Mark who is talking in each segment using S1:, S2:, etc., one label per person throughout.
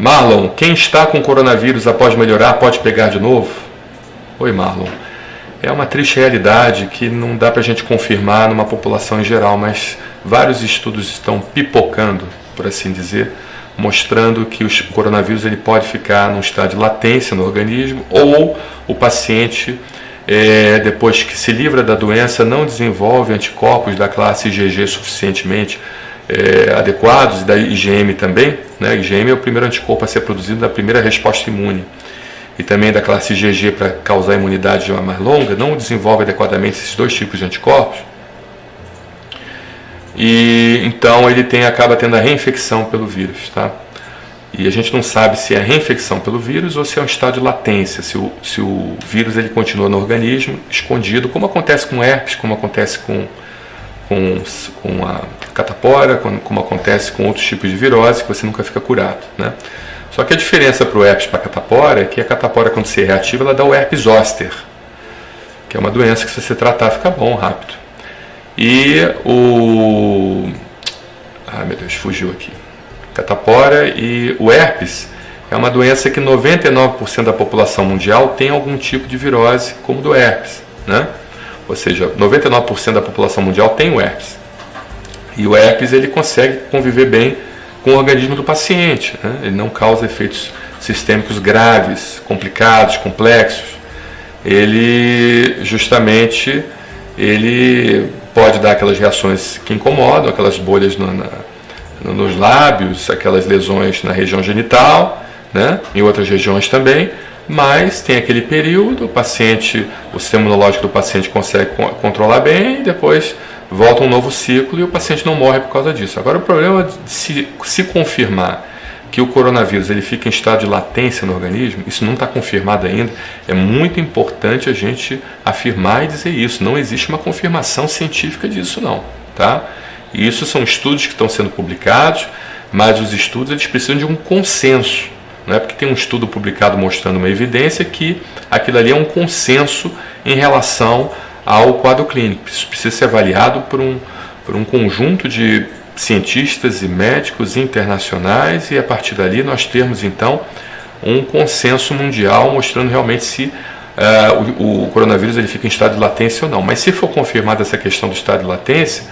S1: Marlon, quem está com coronavírus após melhorar pode pegar de novo? Oi, Marlon. É uma triste realidade que não dá para a gente confirmar numa população em geral, mas vários estudos estão pipocando, por assim dizer, mostrando que o coronavírus ele pode ficar num estado de latência no organismo, ou o paciente, depois que se livra da doença, não desenvolve anticorpos da classe IgG suficientemente adequados, e da IgM também, né? IgM é o primeiro anticorpo a ser produzido da primeira resposta imune, e também da classe IgG para causar imunidade mais longa, não desenvolve adequadamente esses dois tipos de anticorpos, e então ele acaba tendo a reinfecção pelo vírus, tá? E a gente não sabe se é reinfecção pelo vírus ou se é um estado de latência, se o vírus ele continua no organismo escondido, como acontece com herpes, como acontece com a catapora, como acontece com outros tipos de virose, que você nunca fica curado, né? Só que a diferença para o herpes para a catapora é que a catapora, quando se reativa, ela dá o herpes zoster, que é uma doença que, se você tratar, fica bom rápido. E ai meu Deus, fugiu aqui. Catapora e o herpes é uma doença que 99% da população mundial tem algum tipo de virose, como do herpes, né? Ou seja, 99% da população mundial tem o herpes. E o herpes ele consegue conviver bem com o organismo do paciente, né? Ele não causa efeitos sistêmicos graves, complicados, complexos. Ele justamente pode dar aquelas reações que incomodam, aquelas bolhas nos lábios, aquelas lesões na região genital, né? Em outras regiões também, mas tem aquele período, o sistema imunológico do paciente consegue controlar bem e depois volta um novo ciclo e o paciente não morre por causa disso. Agora, o problema de se confirmar que o coronavírus ele fica em estado de latência no organismo, isso não está confirmado ainda, é muito importante a gente afirmar e dizer isso. Não existe uma confirmação científica disso não, tá? E isso são estudos que estão sendo publicados, mas os estudos eles precisam de um consenso, não é porque tem um estudo publicado mostrando uma evidência que aquilo ali é um consenso em relação ao quadro clínico. Isso precisa ser avaliado por um conjunto de cientistas e médicos internacionais e a partir dali nós termos então um consenso mundial mostrando realmente se o coronavírus ele fica em estado de latência ou não. Mas se for confirmada essa questão do estado de latência,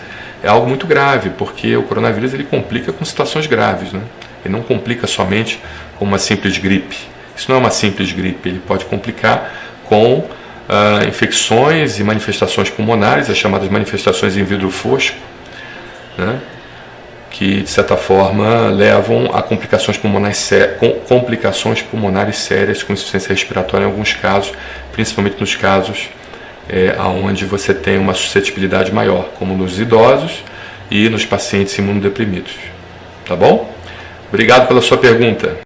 S1: é algo muito grave, porque o coronavírus ele complica com situações graves, né? Ele não complica somente com uma simples gripe. Isso não é uma simples gripe, ele pode complicar com infecções e manifestações pulmonares, as chamadas manifestações em vidro fosco, né? Que de certa forma levam a complicações pulmonares sérias, com insuficiência respiratória em alguns casos, principalmente nos casos onde você tem uma suscetibilidade maior, como nos idosos e nos pacientes imunodeprimidos. Tá bom? Obrigado pela sua pergunta.